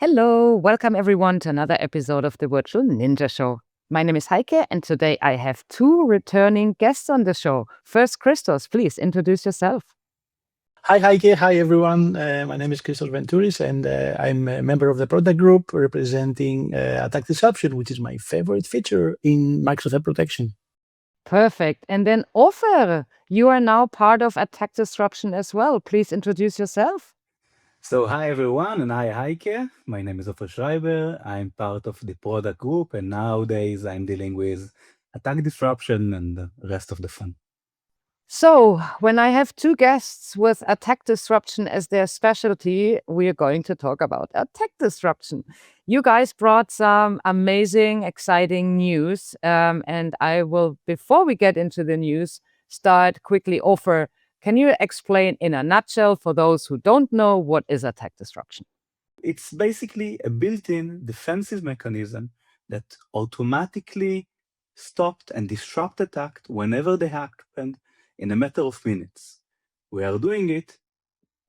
Hello, welcome everyone to another episode of the Virtual Ninja Show. My name is Heike, and today I have two returning guests on the show. First, Christos, please introduce yourself. Hi, Heike. Hi, everyone. My name is Christos Venturis, and I'm a member of the product group representing attack disruption, which is my favorite feature in Microsoft Web Protection. Perfect. And then, Ofer, you are now part of Attack Disruption as well. Please introduce yourself. So hi everyone, and hi Heike. My name is Ofer Schreiber. I'm part of the product group, and nowadays I'm dealing with attack disruption and the rest of the fun. So, when I have two guests with attack disruption as their specialty, we are going to talk about attack disruption. You guys brought some amazing, exciting news. And I will, before we get into the news, start quickly. Offer, can you explain in a nutshell for those who don't know what is attack disruption? It's basically a built-in defensive mechanism that automatically stopped and disrupt attack whenever they happened in a matter of minutes. We are doing it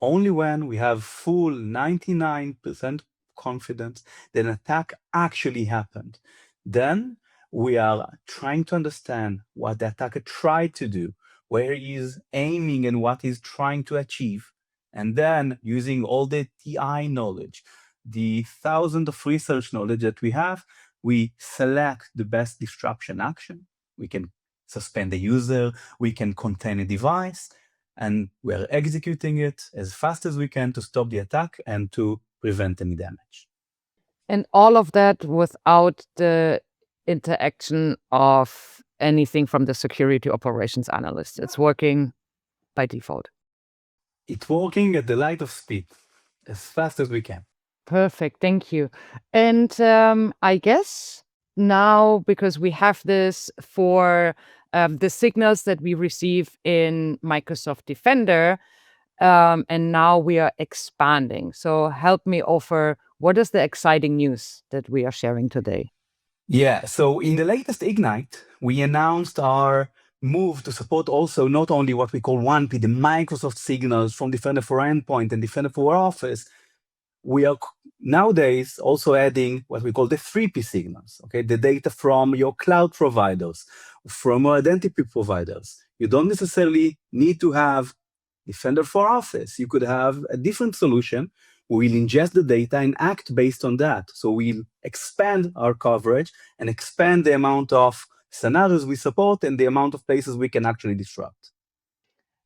only when we have full 99% confidence that an attack actually happened. Then we are trying to understand what the attacker tried to do, where he is aiming and what he's trying to achieve. And then using all the TI knowledge, the thousands of research knowledge that we have, we select the best disruption action. We can suspend the user, we can contain a device, and we're executing it as fast as we can to stop the attack and to prevent any damage. And all of that without the interaction of anything from the security operations analyst. It's working by default. It's working at the light of speed, as fast as we can. Perfect. Thank you. And I guess now, because we have this for the signals that we receive in Microsoft Defender, and now we are expanding. So help me offer, what is the exciting news that we are sharing today? Yeah, so in the latest Ignite, we announced our move to support also not only what we call 1P, the Microsoft signals from Defender for Endpoint and Defender for Office. We are nowadays also adding what we call the 3P signals, okay? The data from your cloud providers, from your identity providers. You don't necessarily need to have Defender for Office. You could have a different solution. We'll ingest the data and act based on that. So we'll expand our coverage and expand the amount of scenarios we support and the amount of places we can actually disrupt.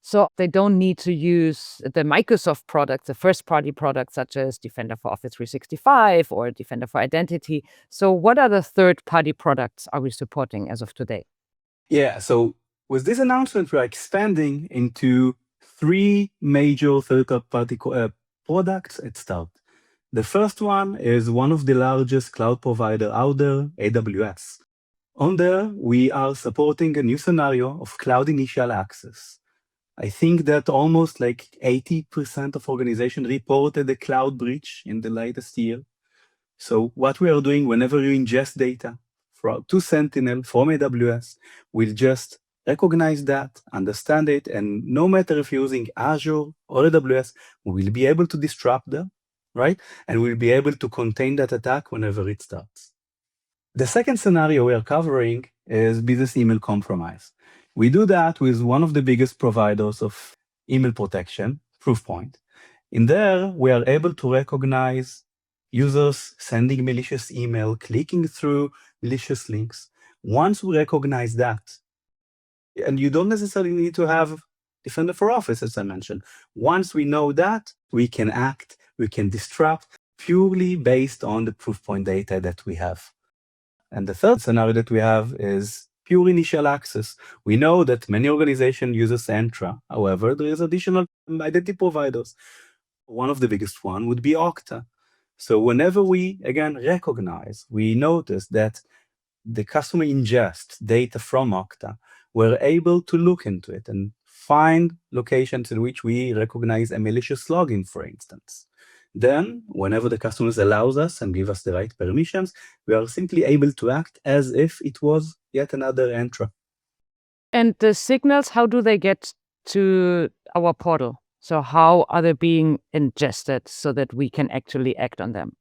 So they don't need to use the Microsoft products, the first-party products such as Defender for Office 365 or Defender for Identity. So what are the third-party products are we supporting as of today? Yeah, so with this announcement, we're expanding into three major third-party products at start. The first one is one of the largest cloud provider out there, AWS. On there, we are supporting a new scenario of cloud initial access. I think that almost like 80% of organizations reported a cloud breach in the latest year. So what we are doing whenever you ingest data to Sentinel from AWS, we'll just recognize that, understand it, and no matter if you're using Azure or AWS, we'll be able to disrupt them, right? And we'll be able to contain that attack whenever it starts. The second scenario we are covering is business email compromise. We do that with one of the biggest providers of email protection, Proofpoint. In there, we are able to recognize users sending malicious email, clicking through malicious links. Once we recognize that, and you don't necessarily need to have Defender for Office, as I mentioned. Once we know that, we can act, we can disrupt purely based on the Proofpoint data that we have. And the third scenario that we have is pure initial access. We know that many organizations use Entra. However, there is additional identity providers. One of the biggest one would be Okta. So whenever we, again, recognize, we notice that the customer ingests data from Okta, we're able to look into it and find locations in which we recognize a malicious login, for instance. Then, whenever the customers allows us and give us the right permissions, we are simply able to act as if it was yet another Entra. And the signals, how do they get to our portal? So how are they being ingested so that we can actually act on them?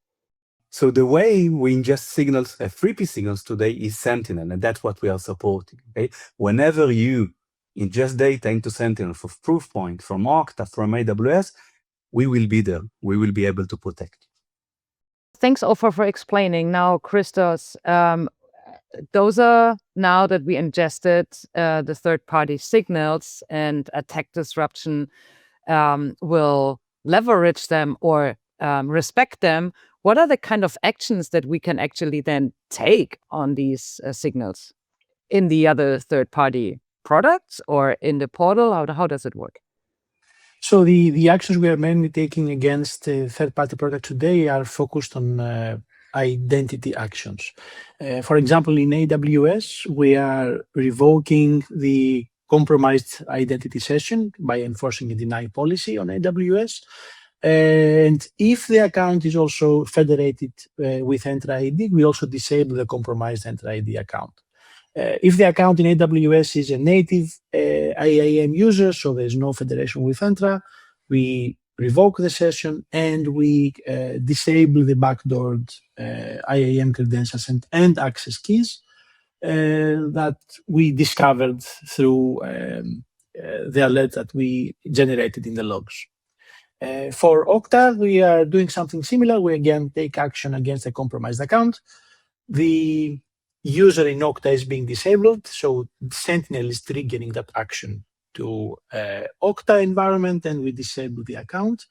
So the way we ingest signals, 3P signals today is Sentinel, and that's what we are supporting. Okay, whenever you ingest data into Sentinel for Proofpoint, from Okta, from AWS, we will be there. We will be able to protect you. Thanks, Ofer, for explaining. Now, Christos, those are now that we ingested the third-party signals and attack disruption will leverage them or respect them. What are the kind of actions that we can actually then take on these signals in the other third-party products or in the portal? How does it work? So the actions we are mainly taking against third-party products today are focused on identity actions. For example, in AWS, we are revoking the compromised identity session by enforcing a deny policy on AWS. And if the account is also federated with Entra ID, we also disable the compromised Entra ID account. If the account in AWS is a native IAM user, so there's no federation with Entra, we revoke the session and we disable the backdoored IAM credentials and access keys that we discovered through the alert that we generated in the logs. For Okta, we are doing something similar. We again take action against a compromised account. The user in Okta is being disabled, so Sentinel is triggering that action to Okta environment, and we disable the account.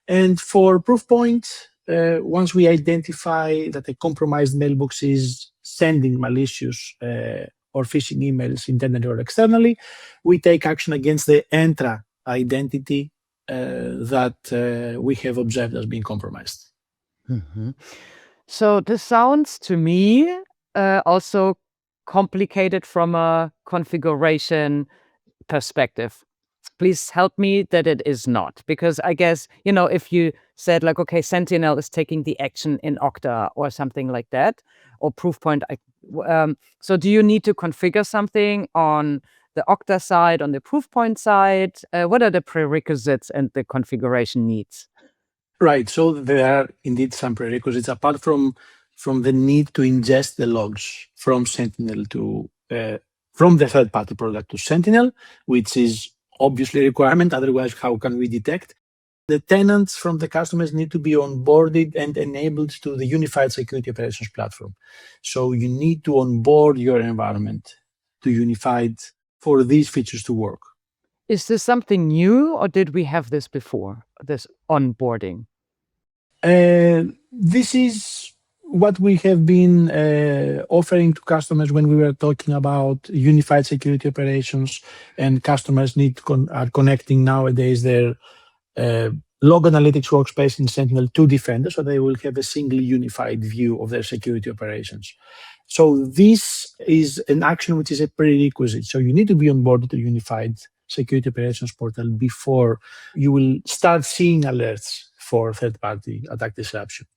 And for Proofpoint, once we identify that a compromised mailbox is sending malicious or phishing emails internally or externally, we take action against the Entra identity that we have observed as being compromised. Mm-hmm. So this sounds to me also complicated from a configuration perspective. Please help me that it is not, because I guess, if you said like, okay, Sentinel is taking the action in Okta or something like that, or Proofpoint. So do you need to configure something on the Okta side, on the Proofpoint side? What are the prerequisites and the configuration needs? Right. So there are indeed some prerequisites apart from the need to ingest the logs from Sentinel to from the third-party product to Sentinel, which is obviously a requirement. Otherwise, how can we detect? The tenants from the customers need to be onboarded and enabled to the unified security operations platform. So you need to onboard your environment to unified for these features to work. Is this something new, or did we have this before, this onboarding? This is what we have been offering to customers when we were talking about unified security operations, and customers are connecting nowadays their log analytics workspace in Sentinel to Defender, so they will have a single unified view of their security operations. So this is an action which is a prerequisite. So you need to be onboarded to unified security operations portal before you will start seeing alerts for third-party attack disruption.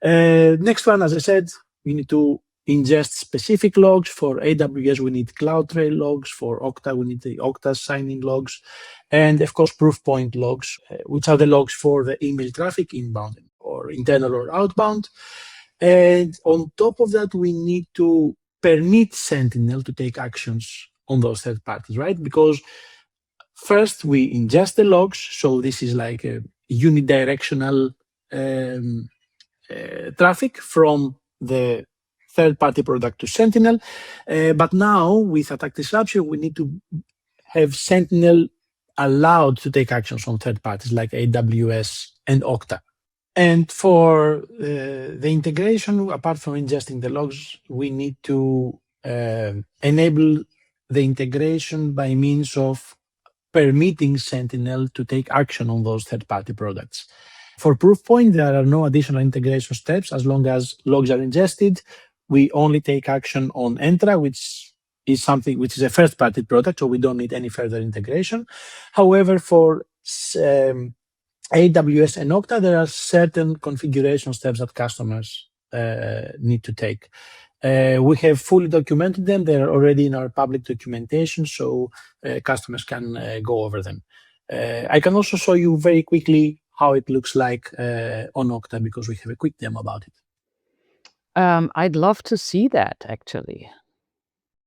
Next one, as I said, we need to ingest specific logs. For AWS, we need CloudTrail logs. For Okta, we need the Okta signing logs. And of course, Proofpoint logs, which are the logs for the email traffic inbound or internal or outbound. And on top of that, we need to permit Sentinel to take actions on those third parties, right? Because first we ingest the logs. So this is like a unidirectional traffic from the third-party product to Sentinel. But now with attack disruption, we need to have Sentinel allowed to take actions on third parties like AWS and Okta. And for the integration, apart from ingesting the logs, we need to enable the integration by means of permitting Sentinel to take action on those third-party products. For Proofpoint, there are no additional integration steps as long as logs are ingested. We only take action on Entra, which is something which is a first-party product, so we don't need any further integration. However, for AWS and Okta, there are certain configuration steps that customers need to take. We have fully documented them. They're already in our public documentation, so customers can go over them. I can also show you very quickly how it looks like on Okta, because we have a quick demo about it. I'd love to see that actually.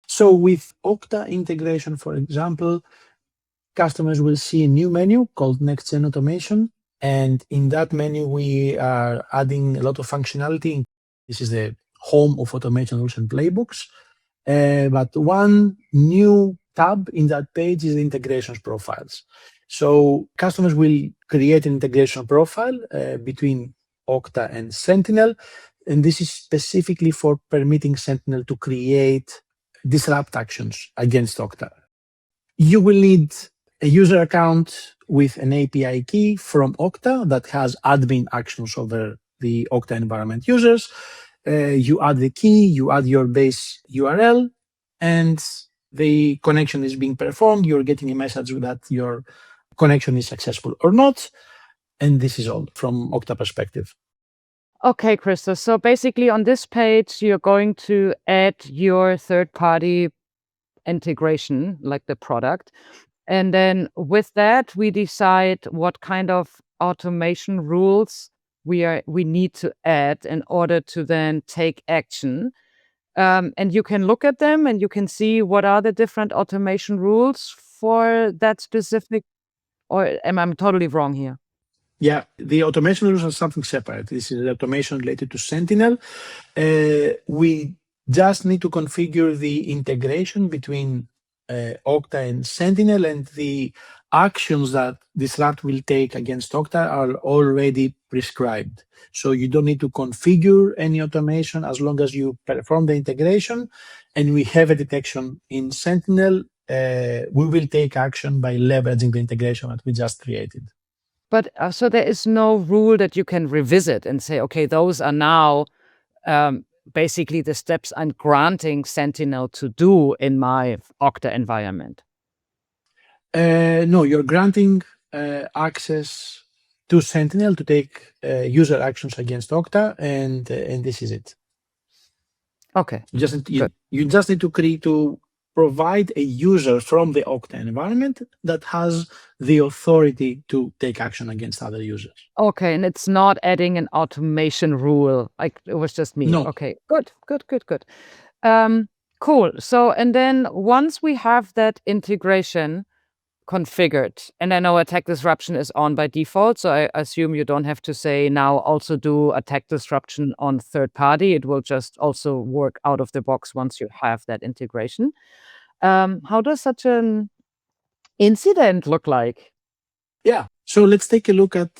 So with Okta integration, for example, customers will see a new menu called Next Gen Automation. And in that menu, we are adding a lot of functionality. This is the home of automation rules and playbooks. But one new tab in that page is the integrations profiles. So customers will create an integration profile between Okta and Sentinel. And this is specifically for permitting Sentinel to create disrupt actions against Okta. You will need a user account with an API key from Okta that has admin actions over the Okta environment users. You add the key, you add your base URL, and the connection is being performed. You're getting a message that your connection is successful or not. And this is all from Okta perspective. Okay, Krista. So basically on this page, you're going to add your third-party integration, like the product. And then with that, we decide what kind of automation rules we need to add in order to then take action. And you can look at them and you can see what are the different automation rules for that specific, or am I totally wrong here? Yeah, the automation rules are something separate. This is automation related to Sentinel. We just need to configure the integration between Okta and Sentinel, and the actions that Disrupt will take against Okta are already prescribed. So you don't need to configure any automation as long as you perform the integration and we have a detection in Sentinel. We will take action by leveraging the integration that we just created. But so there is no rule that you can revisit and say, okay, those are now basically the steps I'm granting Sentinel to do in my Okta environment. No, you're granting access to Sentinel to take user actions against Okta, and this is it. Okay. You just need to provide a user from the Okta environment that has the authority to take action against other users. Okay, and it's not adding an automation rule. Like it was just me. No. Okay, good. Cool. So, and then once we have that integration configured, and I know attack disruption is on by default, so I assume you don't have to say now also do attack disruption on third party. It will just also work out of the box once you have that integration. How does such an incident look like? Yeah. So let's take a look at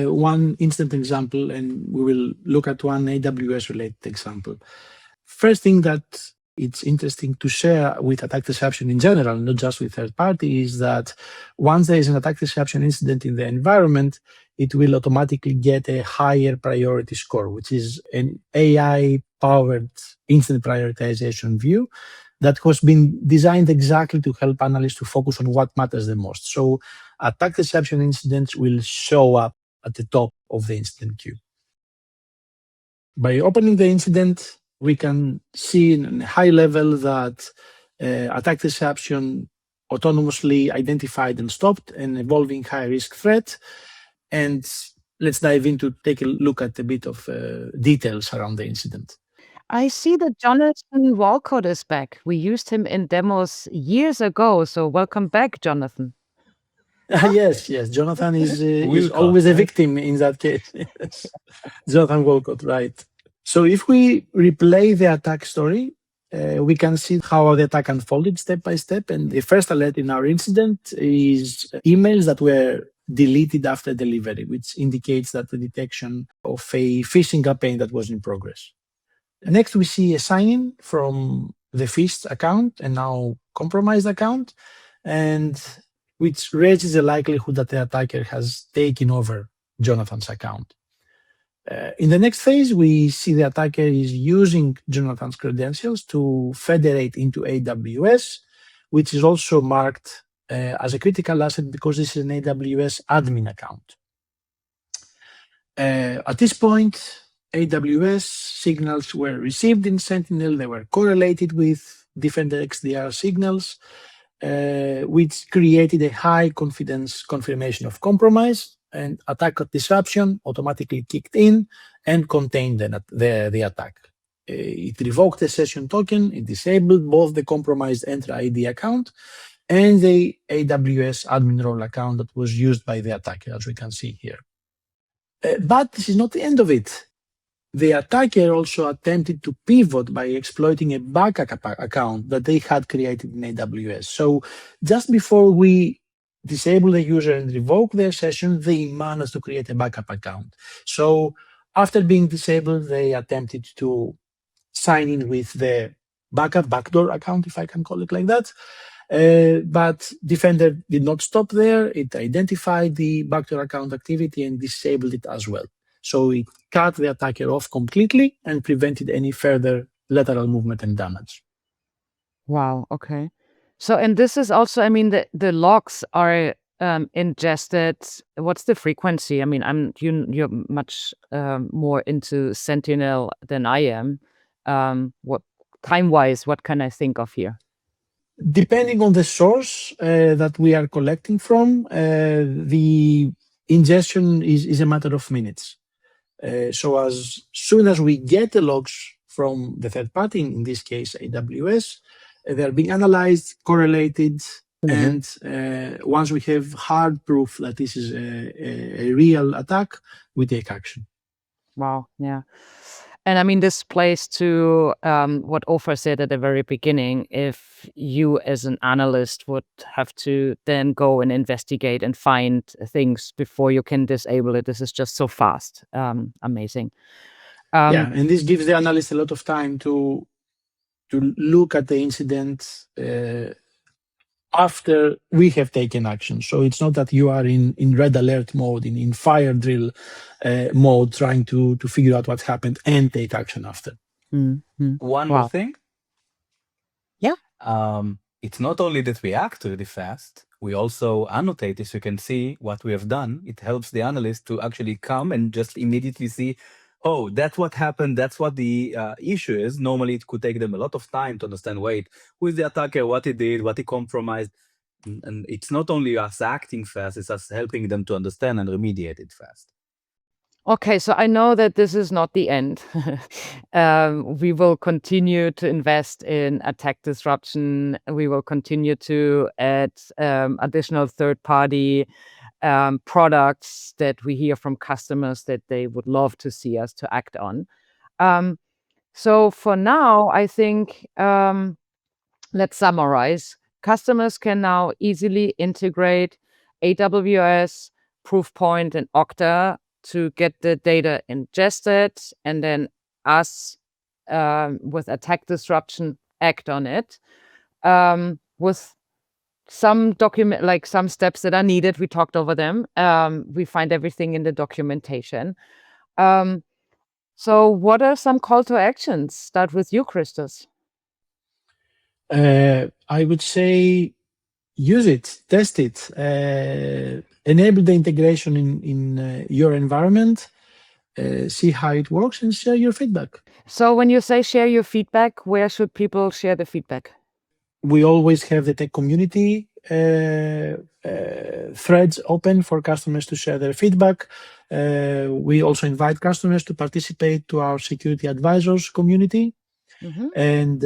one incident example, and we will look at one AWS related example. First thing that it's interesting to share with attack disruption in general, not just with third party, is that once there is an attack disruption incident in the environment, it will automatically get a higher priority score, which is an AI-powered incident prioritization view that has been designed exactly to help analysts to focus on what matters the most. So attack disruption incidents will show up at the top of the incident queue. By opening the incident, we can see in a high level that attack disruption autonomously identified and stopped an evolving high-risk threat. And let's dive in to take a look at a bit of details around the incident. I see that Jonathan Walcott is back. We used him in demos years ago, so welcome back, Jonathan. Yes, Jonathan is always a victim in that case. Yes. Jonathan Walcott, right. So if we replay the attack story, we can see how the attack unfolded step by step. And the first alert in our incident is emails that were deleted after delivery, which indicates that the detection of a phishing campaign that was in progress. Next, we see a sign-in from the phished account and now compromised account, and which raises the likelihood that the attacker has taken over Jonathan's account. In the next phase, we see the attacker is using Jonathan's credentials to federate into AWS, which is also marked as a critical asset because this is an AWS admin account. At this point, AWS signals were received in Sentinel. They were correlated with Defender XDR signals, which created a high confidence confirmation of compromise, and attack disruption automatically kicked in and contained the attack. it revoked the session token, it disabled both the compromised Entra ID account and the AWS admin role account that was used by the attacker, as we can see here. But this is not the end of it. The attacker also attempted to pivot by exploiting a backup account that they had created in AWS. So just before we disable the user and revoke their session, they managed to create a backup account. So after being disabled, they attempted to sign in with the backup backdoor account, if I can call it like that. But Defender did not stop there. It identified the backdoor account activity and disabled it as well. So it cut the attacker off completely and prevented any further lateral movement and damage. Wow. Okay. So, and this is also, I mean, the logs are ingested. What's the frequency? I mean, you're much more into Sentinel than I am. What time-wise, what can I think of here? Depending on the source that we are collecting from, the ingestion is a matter of minutes. So as soon as we get the logs from the third party, in this case AWS, they are being analyzed, correlated, and once we have hard proof that this is a real attack, we take action. Wow. Yeah. And I mean, this plays to what Ofer said at the very beginning. If you, as an analyst, would have to then go and investigate and find things before you can disable it, this is just so fast. Amazing. Yeah, and this gives the analyst a lot of time to look at the incident after we have taken action. So it's not that you are in red alert mode, in fire drill mode, trying to figure out what happened and take action after. One more thing. Yeah. It's not only that we act really fast, we also annotate, as you can see, what we have done. It helps the analyst to actually come and just immediately see, oh, that's what happened, that's what the issue is. Normally, it could take them a lot of time to understand, wait, who is the attacker, what he did, what he compromised. And it's not only us acting fast, it's us helping them to understand and remediate it fast. Okay, so I know that this is not the end. We will continue to invest in attack disruption. We will continue to add additional third-party products that we hear from customers that they would love to see us to act on. So for now, I think let's summarize. Customers can now easily integrate AWS, Proofpoint, and Okta to get the data ingested, and then us with attack disruption act on it with some some steps that are needed. We talked over them. We find everything in the documentation. So what are some call to actions? Start with you, Christos. I would say use it, test it, enable the integration in your environment, see how it works, and share your feedback. So when you say share your feedback, where should people share the feedback? We always have the tech community threads open for customers to share their feedback. We also invite customers to participate to our security advisors community and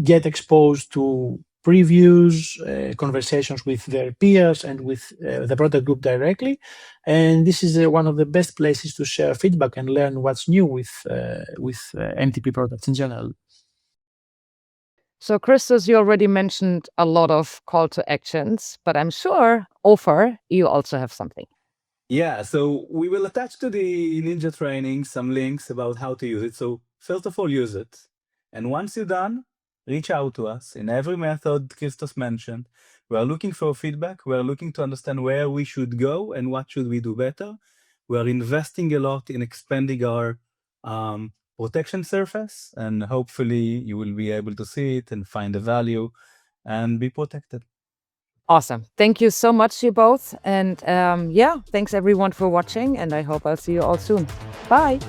get exposed to previews, conversations with their peers and with the product group directly. And this is one of the best places to share feedback and learn what's new with MTP products in general. So, Christos, you already mentioned a lot of call to actions, but I'm sure, Ofer, you also have something. Yeah, so we will attach to the Ninja training some links about how to use it. So first of all, use it. And once you're done, reach out to us in every method Christos mentioned. We are looking for feedback. We are looking to understand where we should go and what should we do better. We are investing a lot in expanding our protection surface, and hopefully you will be able to see it and find the value and be protected. Awesome. Thank you so much, you both. And yeah, thanks everyone for watching, and I hope I'll see you all soon. Bye.